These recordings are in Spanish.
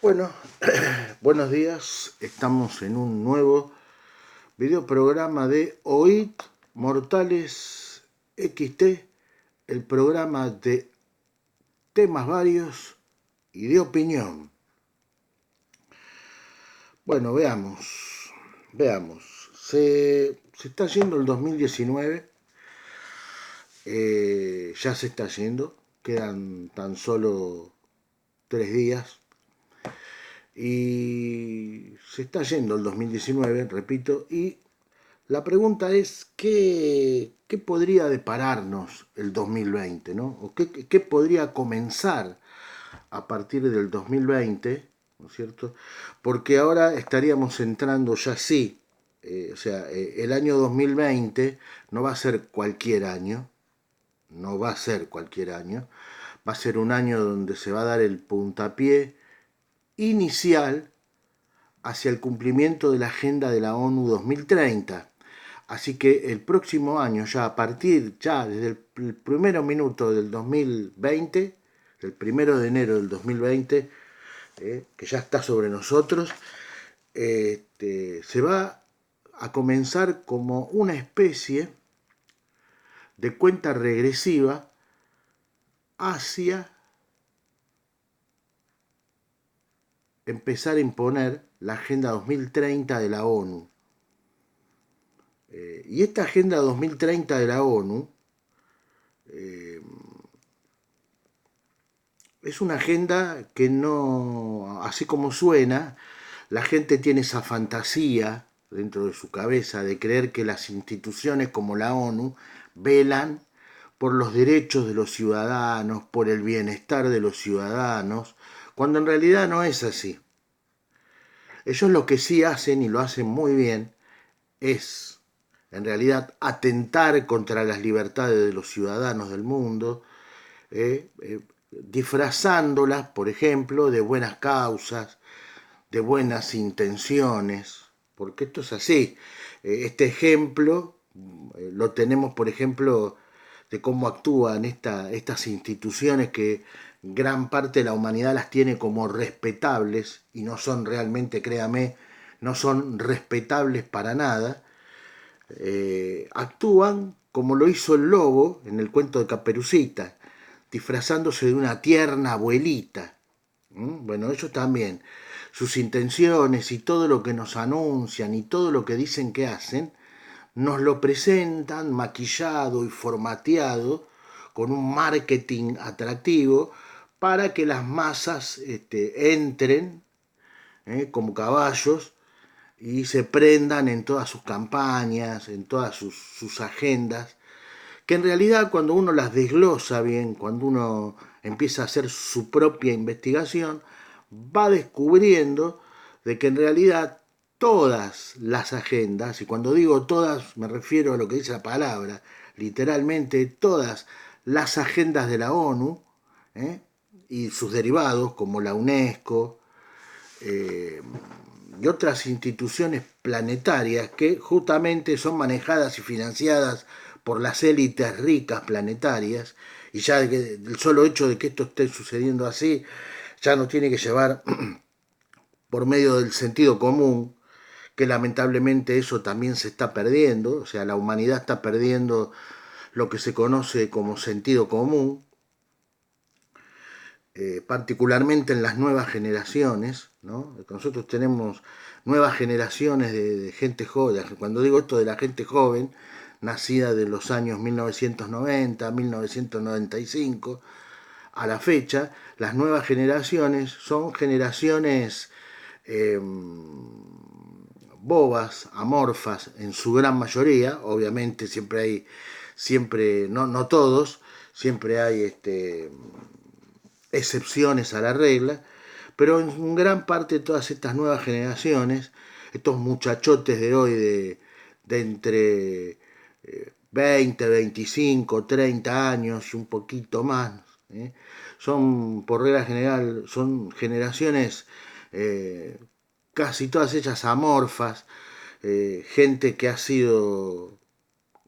Bueno, buenos días. Estamos en un nuevo videoprograma de OIT Mortales XT, el programa de temas varios y de opinión. Bueno, veamos. Se está yendo el 2019, ya se está yendo, quedan tan solo 3 días. Y se está yendo el 2019, repito, y la pregunta es, ¿qué podría depararnos el 2020, ¿no? ¿O qué podría comenzar a partir del 2020, ¿no es cierto? Porque ahora estaríamos entrando ya sí, el año 2020 no va a ser cualquier año, no va a ser cualquier año, va a ser un año donde se va a dar el puntapié inicial hacia el cumplimiento de la Agenda de la ONU 2030. Así que el próximo año, desde el primer minuto del 2020, el 1 de enero del 2020, que ya está sobre nosotros, se va a comenzar como una especie de cuenta regresiva hacia empezar a imponer la Agenda 2030 de la ONU. Y esta Agenda 2030 de la ONU es una agenda que no, así como suena, la gente tiene esa fantasía dentro de su cabeza de creer que las instituciones como la ONU velan por los derechos de los ciudadanos, por el bienestar de los ciudadanos, cuando en realidad no es así. Ellos lo que sí hacen, y lo hacen muy bien, es en realidad atentar contra las libertades de los ciudadanos del mundo, disfrazándolas, por ejemplo, de buenas causas, de buenas intenciones, porque esto es así. Este ejemplo lo tenemos, por ejemplo, de cómo actúan estas instituciones que gran parte de la humanidad las tiene como respetables y no son realmente, créame, no son respetables para nada. Actúan como lo hizo el lobo en el cuento de Caperucita, disfrazándose de una tierna abuelita. Bueno, ellos también, sus intenciones y todo lo que nos anuncian y todo lo que dicen que hacen, nos lo presentan maquillado y formateado con un marketing atractivo para que las masas entren como caballos y se prendan en todas sus campañas, en todas sus agendas, que en realidad cuando uno las desglosa bien, cuando uno empieza a hacer su propia investigación, va descubriendo de que en realidad todas las agendas, y cuando digo todas me refiero a lo que dice la palabra, literalmente todas las agendas de la ONU, ¿eh? Y sus derivados como la UNESCO, eh, y otras instituciones planetarias que justamente son manejadas y financiadas por las élites ricas planetarias, y ya el solo hecho de que esto esté sucediendo así ya nos tiene que llevar por medio del sentido común, que lamentablemente eso también se está perdiendo, o sea, la humanidad está perdiendo lo que se conoce como sentido común, particularmente en las nuevas generaciones, ¿no? Nosotros tenemos nuevas generaciones de gente joven. Cuando digo esto de la gente joven, nacida de los años 1990, 1995, a la fecha, las nuevas generaciones son generaciones eh, bobas, amorfas, en su gran mayoría. Obviamente no todos, siempre hay excepciones a la regla, pero en gran parte todas estas nuevas generaciones, estos muchachotes de hoy de entre 20, 25, 30 años y un poquito más, son por regla general, son generaciones casi todas ellas amorfas, gente que ha sido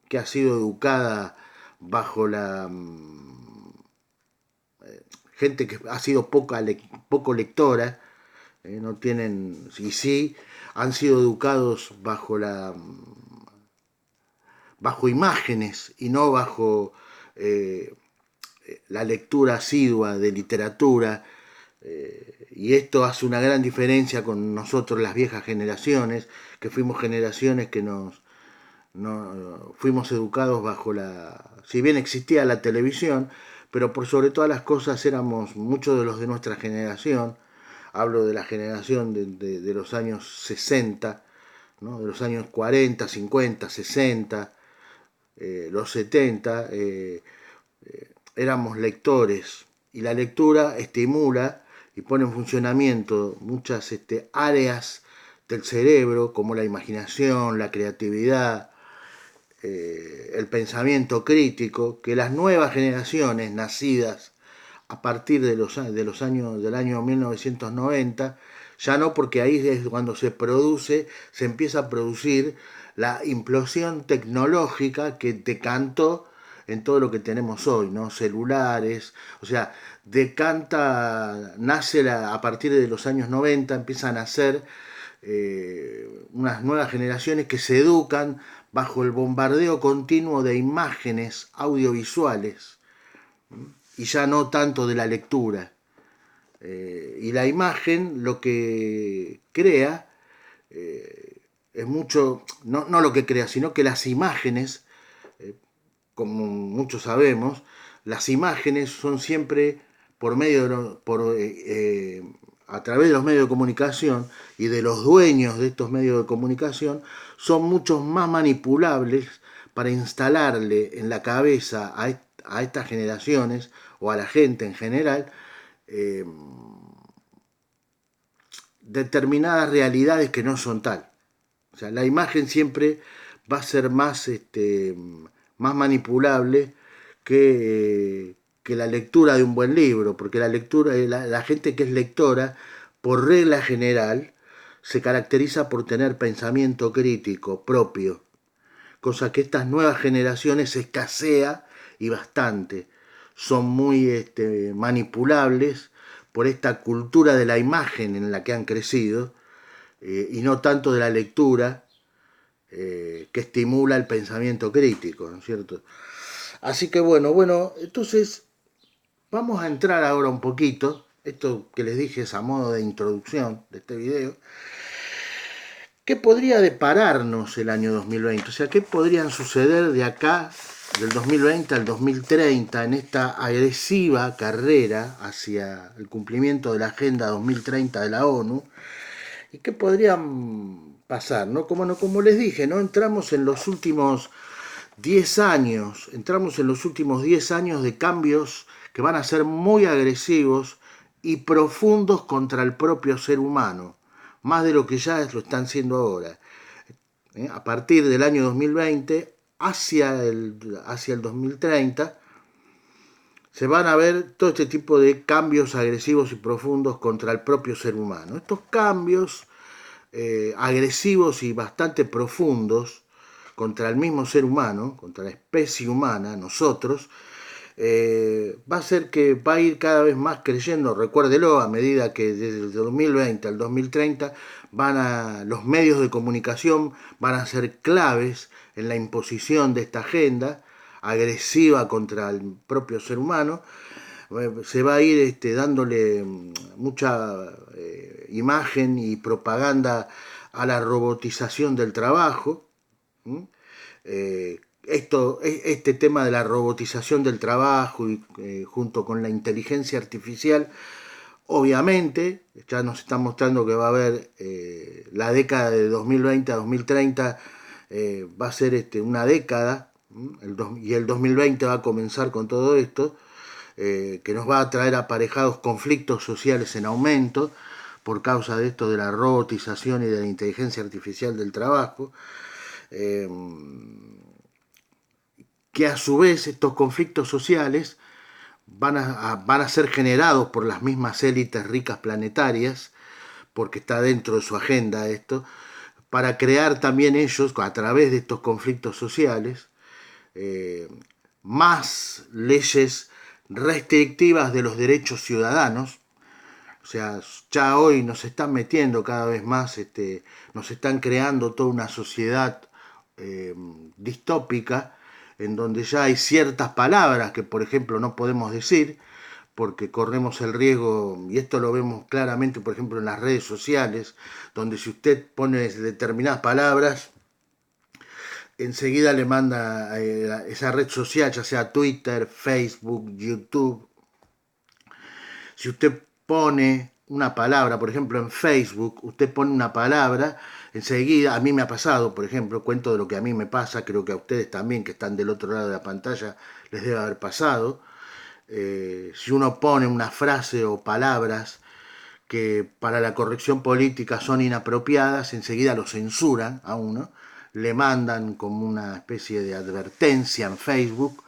educada bajo la gente que ha sido poco lectora, no tienen, y sí, han sido educados bajo imágenes y no bajo eh, la lectura asidua de literatura, y esto hace una gran diferencia con nosotros, las viejas generaciones, que fuimos generaciones que no fuimos educados bajo si bien existía la televisión, pero por sobre todas las cosas éramos muchos de los de nuestra generación, hablo de la generación de los años 60, ¿no? De los años 40, 50, 60, los 70, éramos lectores, y la lectura estimula y pone en funcionamiento muchas áreas del cerebro, como la imaginación, la creatividad, el pensamiento crítico, que las nuevas generaciones nacidas a partir de los años del año 1990, ya no, porque ahí es cuando se empieza a producir la implosión tecnológica que decantó en todo lo que tenemos hoy, ¿no? Celulares, o sea, a partir de los años 90, empiezan a nacer unas nuevas generaciones que se educan bajo el bombardeo continuo de imágenes audiovisuales, y ya no tanto de la lectura. Y la imagen lo que crea es mucho, no lo que crea, sino que las imágenes, como muchos sabemos, las imágenes son siempre por medio a través de los medios de comunicación y de los dueños de estos medios de comunicación, son mucho más manipulables para instalarle en la cabeza a estas generaciones o a la gente en general eh, determinadas realidades que no son tal. O sea, la imagen siempre va a ser más manipulable que la lectura de un buen libro, porque la gente que es lectora, por regla general, se caracteriza por tener pensamiento crítico propio, cosa que estas nuevas generaciones escasea y bastante. Son muy manipulables por esta cultura de la imagen en la que han crecido, y no tanto de la lectura, que estimula el pensamiento crítico, ¿no es cierto? Así que bueno, entonces vamos a entrar ahora un poquito, esto que les dije es a modo de introducción de este video, ¿qué podría depararnos el año 2020? O sea, ¿qué podrían suceder de acá, del 2020 al 2030, en esta agresiva carrera hacia el cumplimiento de la Agenda 2030 de la ONU? ¿Y qué podrían pasar? ¿No? Como les dije, ¿no? Entramos en los últimos 10 años, de cambios que van a ser muy agresivos y profundos contra el propio ser humano, más de lo que ya lo están siendo ahora. A partir del año 2020 hacia el 2030 se van a ver todo este tipo de cambios agresivos y profundos contra el propio ser humano. Estos cambios agresivos y bastante profundos contra el mismo ser humano, contra la especie humana, nosotros, va a ser que va a ir cada vez más creciendo. Recuérdelo, a medida que desde el 2020 al 2030 los medios de comunicación van a ser claves en la imposición de esta agenda agresiva contra el propio ser humano. Se va a ir dándole mucha imagen y propaganda a la robotización del trabajo. Este tema de la robotización del trabajo, y junto con la inteligencia artificial, obviamente ya nos está mostrando que va a haber la década de 2020 a 2030, va a ser una década, y el 2020 va a comenzar con todo esto, que nos va a traer aparejados conflictos sociales en aumento por causa de esto de la robotización y de la inteligencia artificial del trabajo, que a su vez estos conflictos sociales van a ser generados por las mismas élites ricas planetarias, porque está dentro de su agenda esto, para crear también ellos, a través de estos conflictos sociales, más leyes restrictivas de los derechos ciudadanos. sea, ya hoy nos están metiendo cada vez más, nos están creando toda una sociedad distópica, en donde ya hay ciertas palabras que, por ejemplo, no podemos decir, porque corremos el riesgo, y esto lo vemos claramente, por ejemplo, en las redes sociales, donde si usted pone determinadas palabras, enseguida le manda esa red social, ya sea Twitter, Facebook, YouTube. Si usted pone una palabra, por ejemplo, en Facebook, usted pone una palabra, enseguida, a mí me ha pasado, por ejemplo, cuento de lo que a mí me pasa, creo que a ustedes también, que están del otro lado de la pantalla, les debe haber pasado. Si uno pone una frase o palabras que para la corrección política son inapropiadas, enseguida lo censuran a uno, le mandan como una especie de advertencia en Facebook,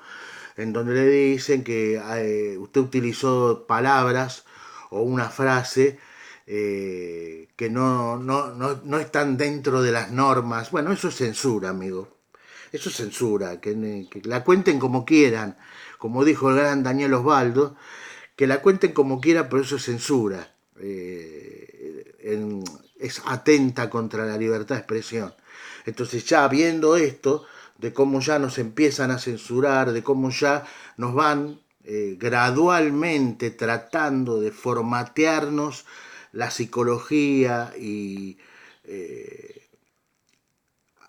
en donde le dicen que usted utilizó palabras o una frase que no están dentro de las normas. Bueno, eso es censura, amigo. Eso es censura, que la cuenten como quieran, como dijo el gran Daniel Osvaldo, que la cuenten como quieran, pero eso es censura. Es atenta contra la libertad de expresión. Entonces ya viendo esto, de cómo ya nos empiezan a censurar, de cómo ya nos van gradualmente tratando de formatearnos la psicología y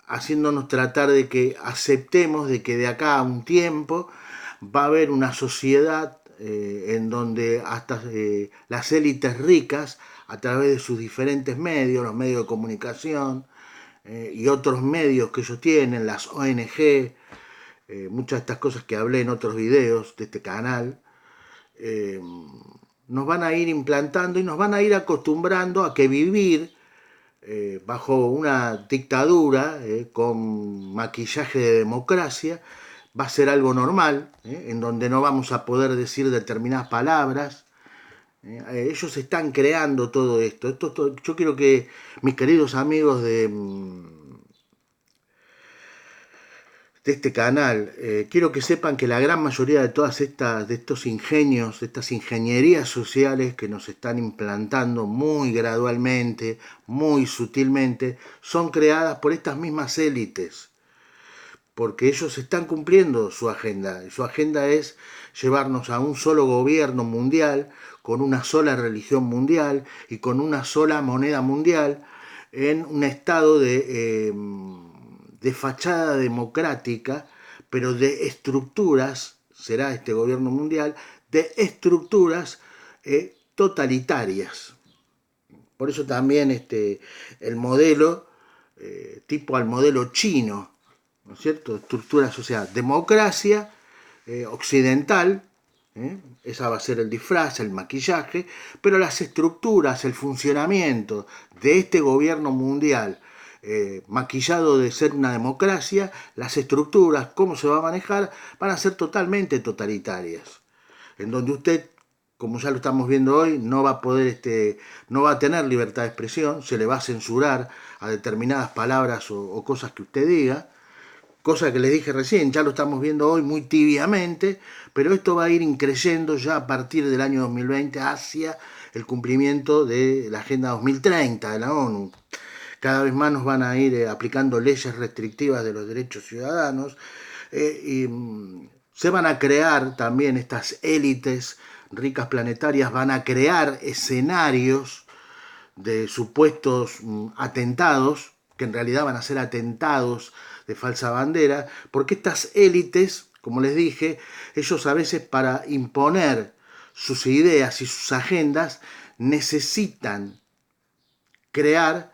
haciéndonos tratar de que aceptemos de que de acá a un tiempo va a haber una sociedad en donde hasta las élites ricas, a través de sus diferentes medios, los medios de comunicación y otros medios que ellos tienen, las ONG, muchas de estas cosas que hablé en otros videos de este canal, eh, nos van a ir implantando y nos van a ir acostumbrando a que vivir bajo una dictadura con maquillaje de democracia va a ser algo normal, en donde no vamos a poder decir determinadas palabras. Ellos están creando todo esto. Yo quiero que mis queridos amigos de este canal, quiero que sepan que la gran mayoría de todas estas, de estos ingenios, de estas ingenierías sociales que nos están implantando muy gradualmente, muy sutilmente, son creadas por estas mismas élites, porque ellos están cumpliendo su agenda, y su agenda es llevarnos a un solo gobierno mundial, con una sola religión mundial y con una sola moneda mundial, en un estado de fachada democrática, pero de estructuras, será este gobierno mundial, de estructuras totalitarias. Por eso también el modelo, tipo al modelo chino, ¿no es cierto? Estructura social, democracia occidental, esa va a ser el disfraz, el maquillaje, pero las estructuras, el funcionamiento de este gobierno mundial, maquillado de ser una democracia, las estructuras, cómo se va a manejar, van a ser totalmente totalitarias, en donde usted, como ya lo estamos viendo hoy, no va a poder, no va a tener libertad de expresión, se le va a censurar a determinadas palabras o cosas que usted diga, cosa que les dije recién, ya lo estamos viendo hoy muy tibiamente, pero esto va a ir increyendo ya a partir del año 2020 hacia el cumplimiento de la Agenda 2030 de la ONU. Cada vez más nos van a ir aplicando leyes restrictivas de los derechos ciudadanos y se van a crear también estas élites ricas planetarias, van a crear escenarios de supuestos atentados, que en realidad van a ser atentados de falsa bandera, porque estas élites, como les dije, ellos a veces para imponer sus ideas y sus agendas necesitan crear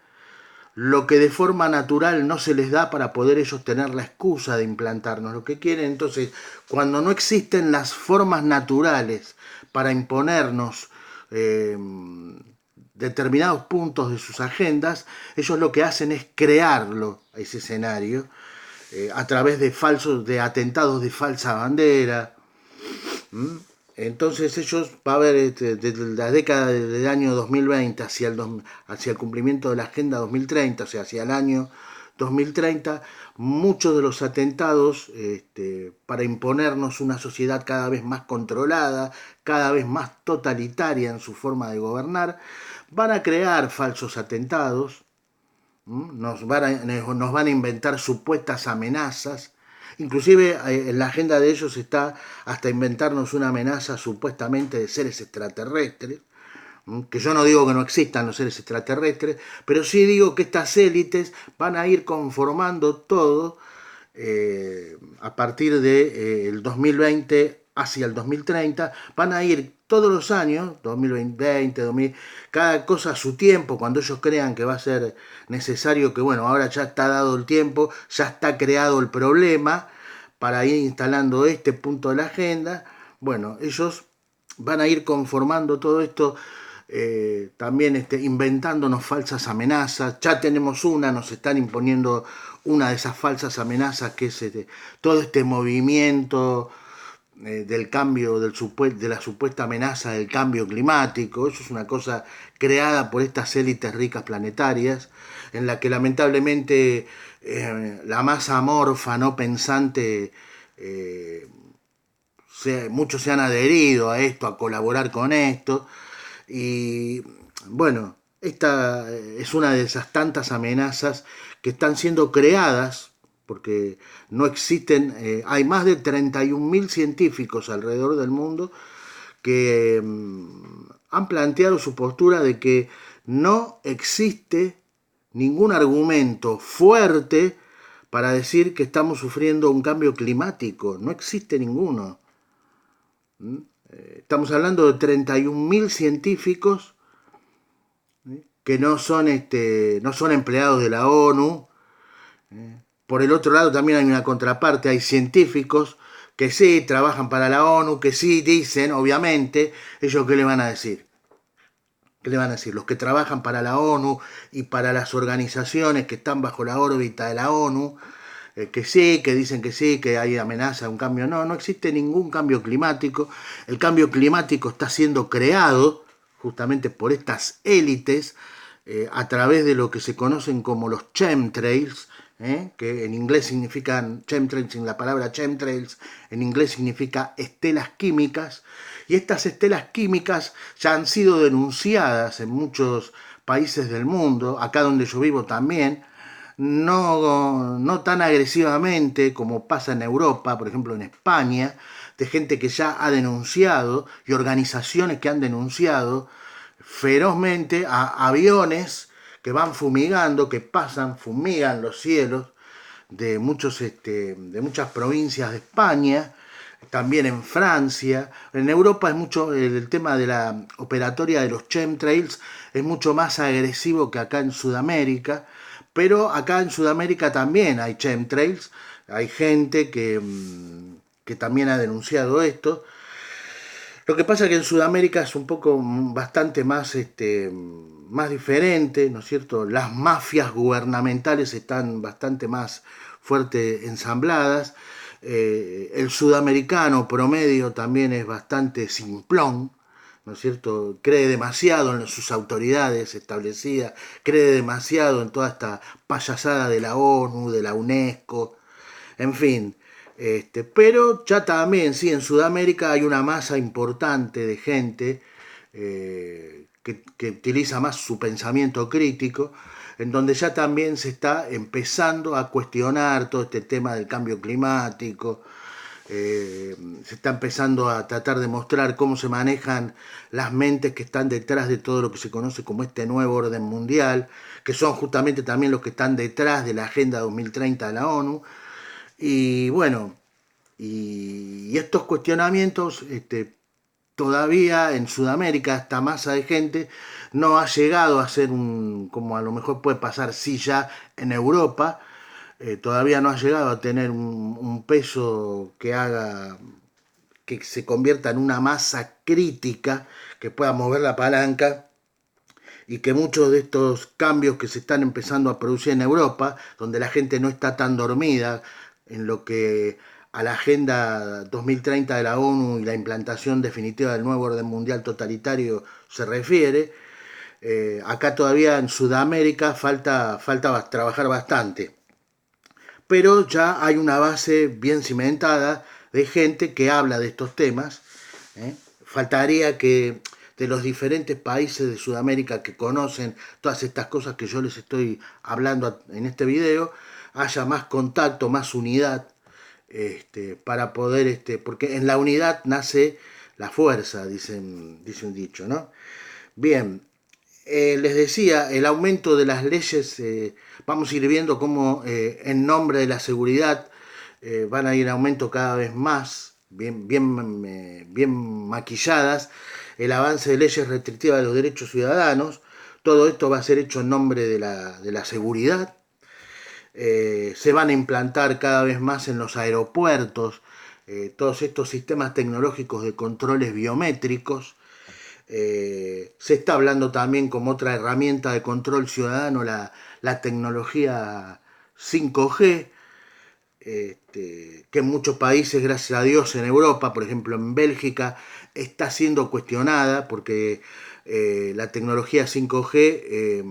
lo que de forma natural no se les da para poder ellos tener la excusa de implantarnos lo que quieren. Entonces, cuando no existen las formas naturales para imponernos determinados puntos de sus agendas, ellos lo que hacen es crearlo, ese escenario, a través de atentados de falsa bandera. ¿Mm? Entonces ellos, va a haber desde la década del año 2020 hacia el cumplimiento de la Agenda 2030, o sea, hacia el año 2030, muchos de los atentados para imponernos una sociedad cada vez más controlada, cada vez más totalitaria en su forma de gobernar, van a crear falsos atentados, nos van a inventar supuestas amenazas. Inclusive en la agenda de ellos está hasta inventarnos una amenaza supuestamente de seres extraterrestres, que yo no digo que no existan los seres extraterrestres, pero sí digo que estas élites van a ir conformando todo a partir del 2020 hacia el 2030, van a ir todos los años, 2020, 2000, cada cosa a su tiempo, cuando ellos crean que va a ser necesario, que bueno, ahora ya está dado el tiempo, ya está creado el problema para ir instalando este punto de la agenda, bueno, ellos van a ir conformando todo esto, también inventándonos falsas amenazas. Ya tenemos una, nos están imponiendo una de esas falsas amenazas, que es todo este movimiento del cambio, de la supuesta amenaza del cambio climático. Eso es una cosa creada por estas élites ricas planetarias, en la que lamentablemente la masa amorfa, no pensante, muchos se han adherido a esto, a colaborar con esto. Y bueno, esta es una de esas tantas amenazas que están siendo creadas, porque no existen, hay más de 31.000 científicos alrededor del mundo que han planteado su postura de que no existe ningún argumento fuerte para decir que estamos sufriendo un cambio climático. No existe ninguno. Estamos hablando de 31.000 científicos que no son empleados de la ONU. Por el otro lado también hay una contraparte, hay científicos que sí trabajan para la ONU, que sí dicen, obviamente, ellos qué le van a decir. ¿Qué le van a decir? Los que trabajan para la ONU y para las organizaciones que están bajo la órbita de la ONU, que sí, que dicen que sí, que hay amenaza, un cambio. No, no existe ningún cambio climático. El cambio climático está siendo creado justamente por estas élites a través de lo que se conocen como los chemtrails, que en inglés significan chemtrails, en la palabra chemtrails en inglés significa estelas químicas, y estas estelas químicas ya han sido denunciadas en muchos países del mundo, acá donde yo vivo también, no tan agresivamente como pasa en Europa, por ejemplo en España, de gente que ya ha denunciado y organizaciones que han denunciado ferozmente a aviones que van fumigando, que fumigan los cielos de muchas provincias de España, también en Francia. En Europa es mucho el tema de la operatoria de los chemtrails, es mucho más agresivo que acá en Sudamérica, pero acá en Sudamérica también hay chemtrails, hay gente que también ha denunciado esto. Lo que pasa es que en Sudamérica es un poco bastante más diferente, ¿no es cierto? Las mafias gubernamentales están bastante más fuerte ensambladas. El sudamericano promedio también es bastante simplón, ¿no es cierto? Cree demasiado en sus autoridades establecidas, cree demasiado en toda esta payasada de la ONU, de la UNESCO, en fin. Pero ya también, sí, en Sudamérica hay una masa importante de gente que utiliza más su pensamiento crítico, en donde ya también se está empezando a cuestionar todo este tema del cambio climático, se está empezando a tratar de mostrar cómo se manejan las mentes que están detrás de todo lo que se conoce como este nuevo orden mundial, que son justamente también los que están detrás de la Agenda 2030 de la ONU. Y bueno, y estos cuestionamientos, todavía en Sudamérica, esta masa de gente no ha llegado a ser como a lo mejor puede pasar sí ya en Europa, todavía no ha llegado a tener un peso que haga que se convierta en una masa crítica que pueda mover la palanca, y que muchos de estos cambios que se están empezando a producir en Europa, donde la gente no está tan dormida en lo que a la Agenda 2030 de la ONU y la implantación definitiva del nuevo orden mundial totalitario se refiere, acá todavía en Sudamérica falta trabajar bastante. pero ya hay una base bien cimentada de gente que habla de estos temas. ¿eh? Faltaría que de los diferentes países de Sudamérica que conocen todas estas cosas que yo les estoy hablando en este video, haya más contacto, más unidad, para poder, porque en la unidad nace la fuerza, dice un dicho, ¿no? Bien, les decía, el aumento de las leyes, vamos a ir viendo cómo en nombre de la seguridad van a ir en aumento cada vez más, bien maquilladas, el avance de leyes restrictivas de los derechos ciudadanos. Todo esto va a ser hecho en nombre de la seguridad. Se van a implantar cada vez más en los aeropuertos todos estos sistemas tecnológicos de controles biométricos. Se está hablando también como otra herramienta de control ciudadano la tecnología 5G, que en muchos países, gracias a Dios, en Europa, por ejemplo en Bélgica, está siendo cuestionada porque la tecnología 5G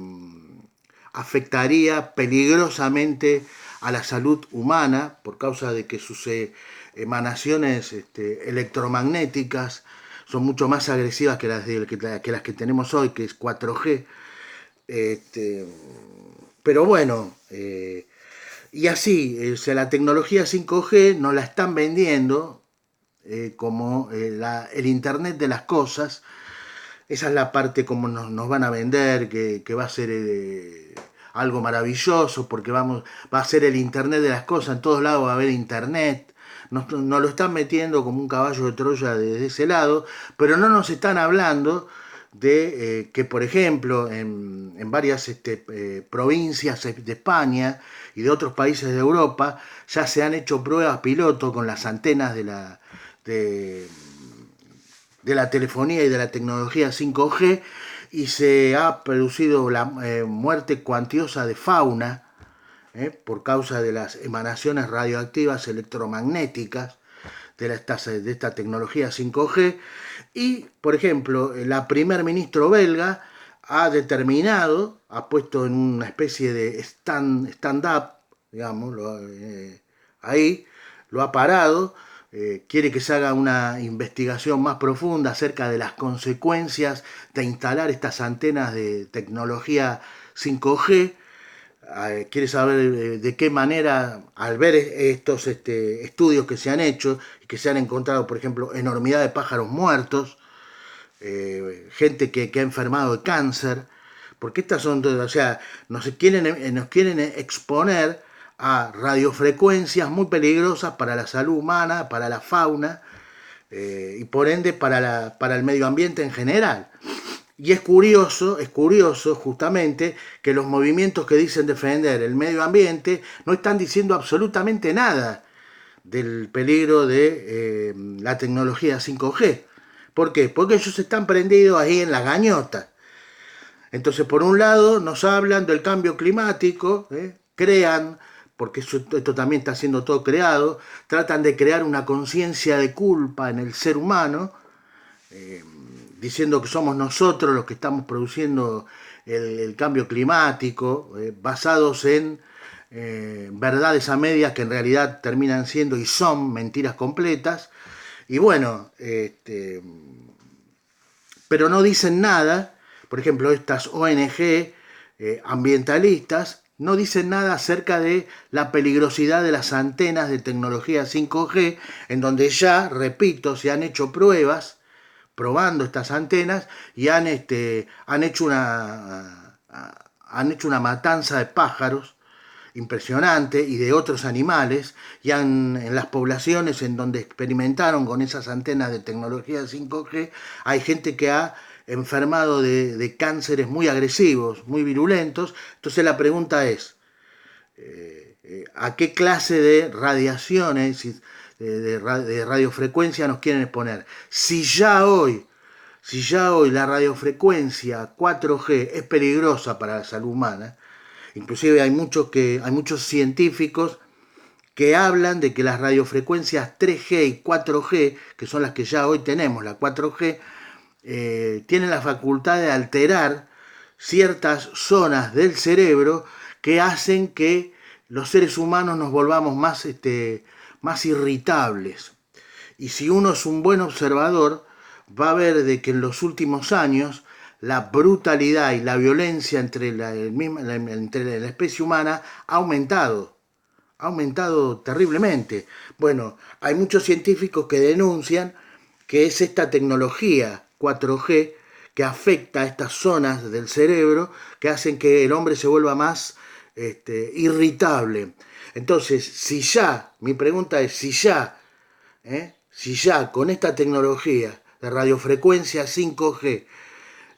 afectaría peligrosamente a la salud humana por causa de que sus emanaciones electromagnéticas son mucho más agresivas que las que tenemos hoy, que es 4G. Pero bueno, y así, la tecnología 5G nos la están vendiendo como el Internet de las cosas. Esa es la parte como nos van a vender, que va a ser algo maravilloso, porque va a ser el Internet de las cosas, en todos lados va a haber Internet. Nos lo están metiendo como un caballo de Troya desde ese lado, pero no nos están hablando de que, por ejemplo, en varias provincias de España y de otros países de Europa ya se han hecho pruebas piloto con las antenas de, de la telefonía y de la tecnología 5G, y se ha producido la muerte cuantiosa de fauna por causa de las emanaciones radioactivas electromagnéticas de esta tecnología 5G. Y, por ejemplo, la primer ministro belga ha determinado, ha puesto en una especie de stand-up, digamos, ahí, lo ha parado, quiere que se haga una investigación más profunda acerca de las consecuencias de instalar estas antenas de tecnología 5G. Quiere saber de qué manera, al ver estos estudios que se han hecho y que se han encontrado, por ejemplo, enormidad de pájaros muertos, gente que ha enfermado de cáncer, porque estas son todas, o sea, nos quieren exponer a radiofrecuencias muy peligrosas para la salud humana, para la fauna y por ende para el medio ambiente en general. Y es curioso justamente que los movimientos que dicen defender el medio ambiente no están diciendo absolutamente nada del peligro de la tecnología 5G. ¿Por qué? Porque ellos están prendidos ahí en la gañota. Entonces, por un lado, nos hablan del cambio climático, crean, porque esto también está siendo todo creado, tratan de crear una conciencia de culpa en el ser humano, diciendo que somos nosotros los que estamos produciendo el cambio climático, basados en verdades a medias que en realidad terminan siendo y son mentiras completas. Y bueno, pero no dicen nada, por ejemplo, estas ONG ambientalistas no dicen nada acerca de la peligrosidad de las antenas de tecnología 5G, en donde ya, repito, se han hecho pruebas probando estas antenas y han hecho una matanza de pájaros impresionante y de otros animales, y en las poblaciones en donde experimentaron con esas antenas de tecnología 5G, hay gente que ha enfermado de cánceres muy agresivos, muy virulentos. Entonces la pregunta es, ¿a qué clase de radiaciones, de radiofrecuencia nos quieren exponer? Si ya hoy la radiofrecuencia 4G es peligrosa para la salud humana, inclusive hay muchos científicos que hablan de que las radiofrecuencias 3G y 4G, que son las que ya hoy tenemos, la 4G, tienen la facultad de alterar ciertas zonas del cerebro que hacen que los seres humanos nos volvamos más irritables. Y si uno es un buen observador, va a ver de que en los últimos años la brutalidad y la violencia entre entre la especie humana ha aumentado terriblemente. Bueno, hay muchos científicos que denuncian que es esta tecnología 4G que afecta a estas zonas del cerebro que hacen que el hombre se vuelva más irritable. Entonces, mi pregunta es, si ya con esta tecnología de radiofrecuencia 5G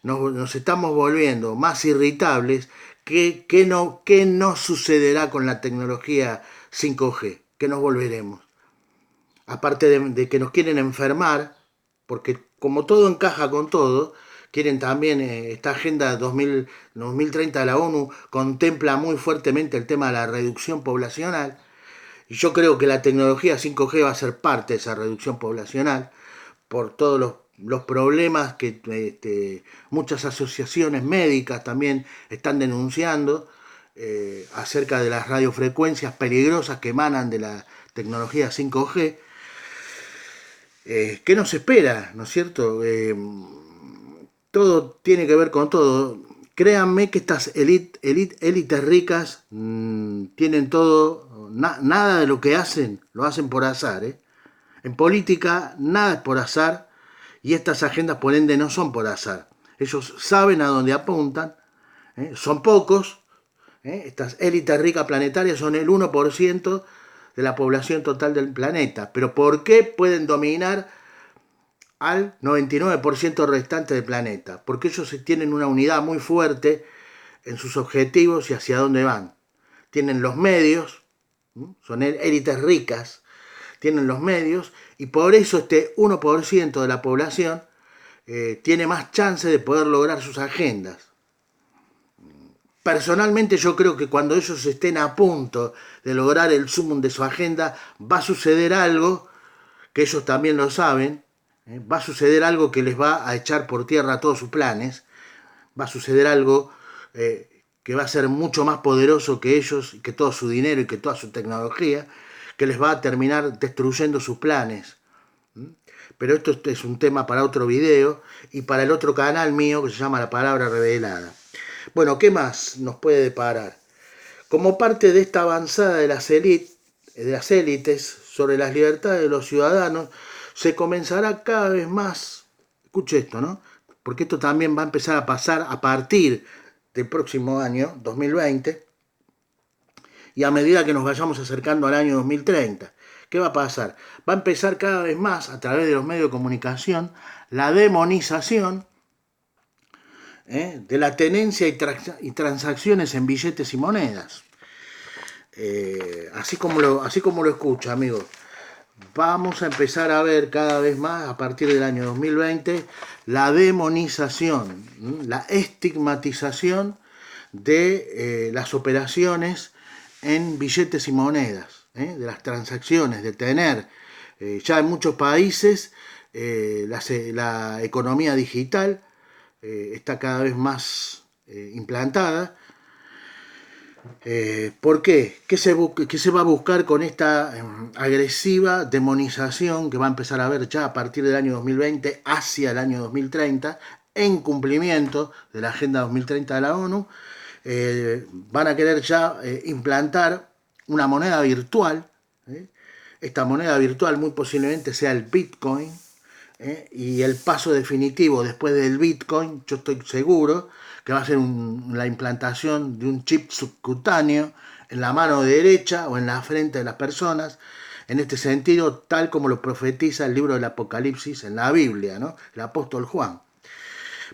nos estamos volviendo más irritables, qué no sucederá con la tecnología 5G? ¿Qué nos volveremos? Aparte de que nos quieren enfermar, porque como todo encaja con todo, quieren también, esta Agenda 2030 de la ONU contempla muy fuertemente el tema de la reducción poblacional, y yo creo que la tecnología 5G va a ser parte de esa reducción poblacional por todos los problemas que muchas asociaciones médicas también están denunciando acerca de las radiofrecuencias peligrosas que emanan de la tecnología 5G. ¿Qué nos espera? ¿No es cierto? Todo tiene que ver con todo. Créanme que estas élites ricas tienen todo, nada de lo que hacen, lo hacen por azar. En política nada es por azar y estas agendas por ende no son por azar. Ellos saben a dónde apuntan, son pocos, estas élites ricas planetarias son el 1% de la población total del planeta. Pero ¿por qué pueden dominar al 99% restante del planeta? Porque ellos tienen una unidad muy fuerte en sus objetivos y hacia dónde van. Tienen los medios, son élites ricas, tienen los medios y por eso este 1% de la población tiene más chance de poder lograr sus agendas. Personalmente yo creo que cuando ellos estén a punto de lograr el sumum de su agenda, va a suceder algo que ellos también lo saben, va a suceder algo que les va a echar por tierra todos sus planes, va a suceder algo que va a ser mucho más poderoso que ellos, que todo su dinero y que toda su tecnología, que les va a terminar destruyendo sus planes. Pero esto es un tema para otro video y para el otro canal mío que se llama La Palabra Revelada. Bueno, ¿qué más nos puede deparar? Como parte de esta avanzada de las élites sobre las libertades de los ciudadanos, se comenzará cada vez más, escuche esto, ¿no? Porque esto también va a empezar a pasar a partir del próximo año, 2020, y a medida que nos vayamos acercando al año 2030. ¿Qué va a pasar? Va a empezar cada vez más, a través de los medios de comunicación, la demonización de la tenencia y transacciones en billetes y monedas. Así como lo escucha, amigos. Vamos a empezar a ver cada vez más, a partir del año 2020, la demonización, la estigmatización de las operaciones en billetes y monedas, de las transacciones, de tener ya en muchos países la economía digital está cada vez más implantada. ¿Por qué? ¿Qué se va a buscar con esta agresiva demonización que va a empezar a ver ya a partir del año 2020 hacia el año 2030, en cumplimiento de la Agenda 2030 de la ONU? Van a querer ya implantar una moneda virtual. Esta moneda virtual muy posiblemente sea el Bitcoin. Y el paso definitivo después del Bitcoin, yo estoy seguro que va a ser la implantación de un chip subcutáneo en la mano derecha o en la frente de las personas, en este sentido, tal como lo profetiza el libro del Apocalipsis en la Biblia, ¿no? El apóstol Juan.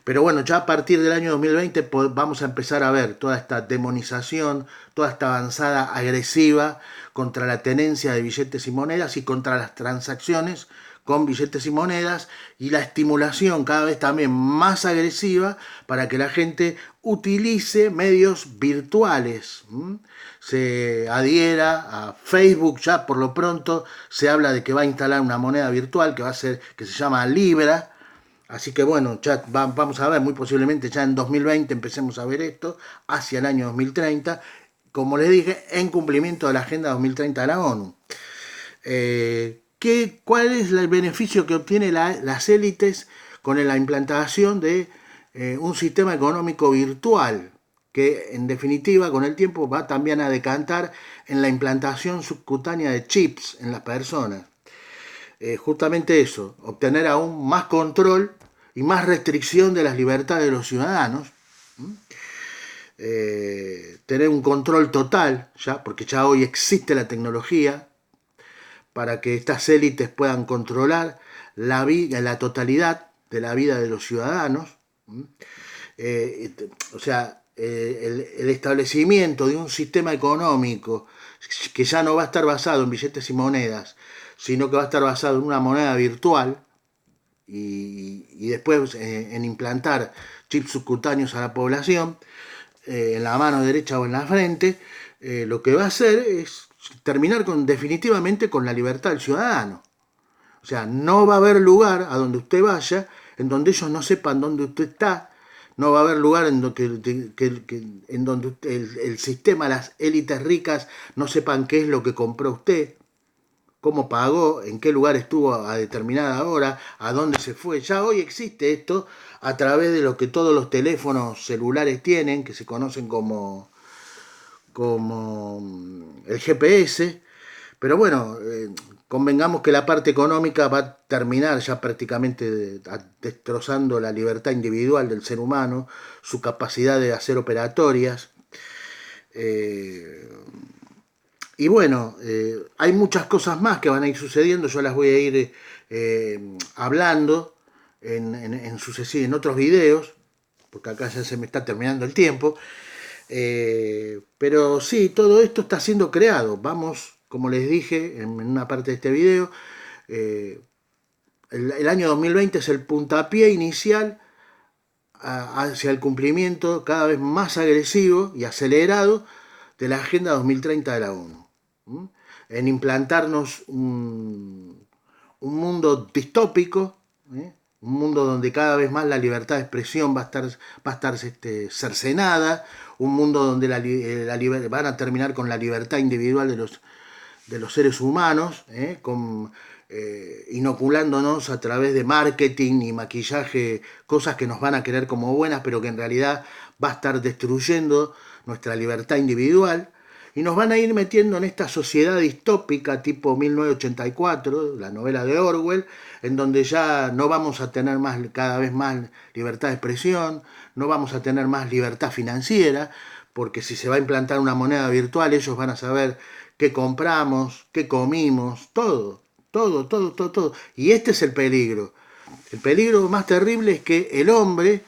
Pero bueno, ya a partir del año 2020 vamos a empezar a ver toda esta demonización, toda esta avanzada agresiva contra la tenencia de billetes y monedas y contra las transacciones con billetes y monedas, y la estimulación cada vez también más agresiva para que la gente utilice medios virtuales. Se adhiera a Facebook, ya por lo pronto se habla de que va a instalar una moneda virtual que se llama Libra. Así que bueno, ya vamos a ver, muy posiblemente ya en 2020 empecemos a ver esto, hacia el año 2030. como les dije, en cumplimiento de la Agenda 2030 de la ONU. ¿Cuál es el beneficio que obtienen las élites con la implantación de un sistema económico virtual? Que en definitiva con el tiempo va también a decantar en la implantación subcutánea de chips en las personas. Justamente eso, obtener aún más control y más restricción de las libertades de los ciudadanos. Tener un control total, ya, porque ya hoy existe la tecnología para que estas élites puedan controlar la totalidad de la vida de los ciudadanos. O sea, el establecimiento de un sistema económico que ya no va a estar basado en billetes y monedas, sino que va a estar basado en una moneda virtual y después en implantar chips subcutáneos a la población, en la mano derecha o en la frente, lo que va a hacer es terminar definitivamente con la libertad del ciudadano. O sea, no va a haber lugar a donde usted vaya en donde ellos no sepan dónde usted está. No va a haber lugar en donde el sistema, las élites ricas no sepan qué es lo que compró usted, cómo pagó, en qué lugar estuvo a determinada hora, a dónde se fue. Ya hoy existe esto a través de lo que todos los teléfonos celulares tienen, que se conocen como el GPS. Pero bueno, convengamos que la parte económica va a terminar ya prácticamente destrozando la libertad individual del ser humano, su capacidad de hacer operatorias. Y bueno, hay muchas cosas más que van a ir sucediendo, yo las voy a ir hablando en otros videos, porque acá ya se me está terminando el tiempo. Pero sí, todo esto está siendo creado. Vamos, como les dije en una parte de este video, el año 2020 es el puntapié inicial hacia el cumplimiento cada vez más agresivo y acelerado de la Agenda 2030 de la ONU. En implantarnos un mundo distópico, un mundo donde cada vez más la libertad de expresión va a estar cercenada, un mundo donde van a terminar con la libertad individual de los seres humanos, inoculándonos a través de marketing y maquillaje cosas que nos van a querer como buenas, pero que en realidad va a estar destruyendo nuestra libertad individual. Y nos van a ir metiendo en esta sociedad distópica tipo 1984, la novela de Orwell, en donde ya no vamos a tener cada vez más libertad de expresión, no vamos a tener más libertad financiera, porque si se va a implantar una moneda virtual, ellos van a saber qué compramos, qué comimos, todo. Y este es el peligro. El peligro más terrible es que el hombre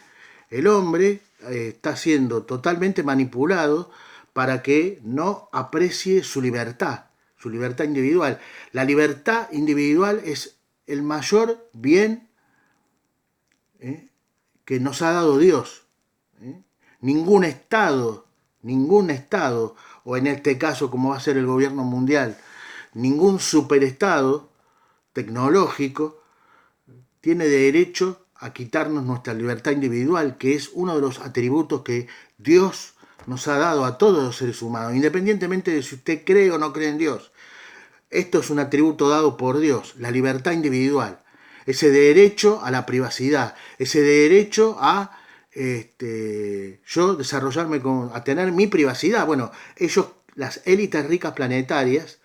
está siendo totalmente manipulado para que no aprecie su libertad individual. La libertad individual es el mayor bien que nos ha dado Dios. Ningún Estado, o en este caso como va a ser el gobierno mundial, ningún superestado tecnológico tiene derecho a quitarnos nuestra libertad individual, que es uno de los atributos que Dios nos ha dado a todos los seres humanos, independientemente de si usted cree o no cree en Dios. Esto es un atributo dado por Dios, la libertad individual, ese derecho a la privacidad, ese derecho a yo desarrollarme, a tener mi privacidad. Bueno, ellos, las élites ricas planetarias,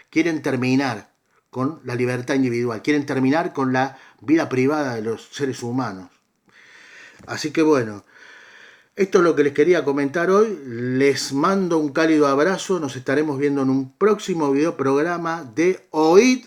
quieren terminar con la libertad individual, quieren terminar con la vida privada de los seres humanos. Así que bueno, esto es lo que les quería comentar hoy. Les mando un cálido abrazo. Nos estaremos viendo en un próximo video programa de Oíd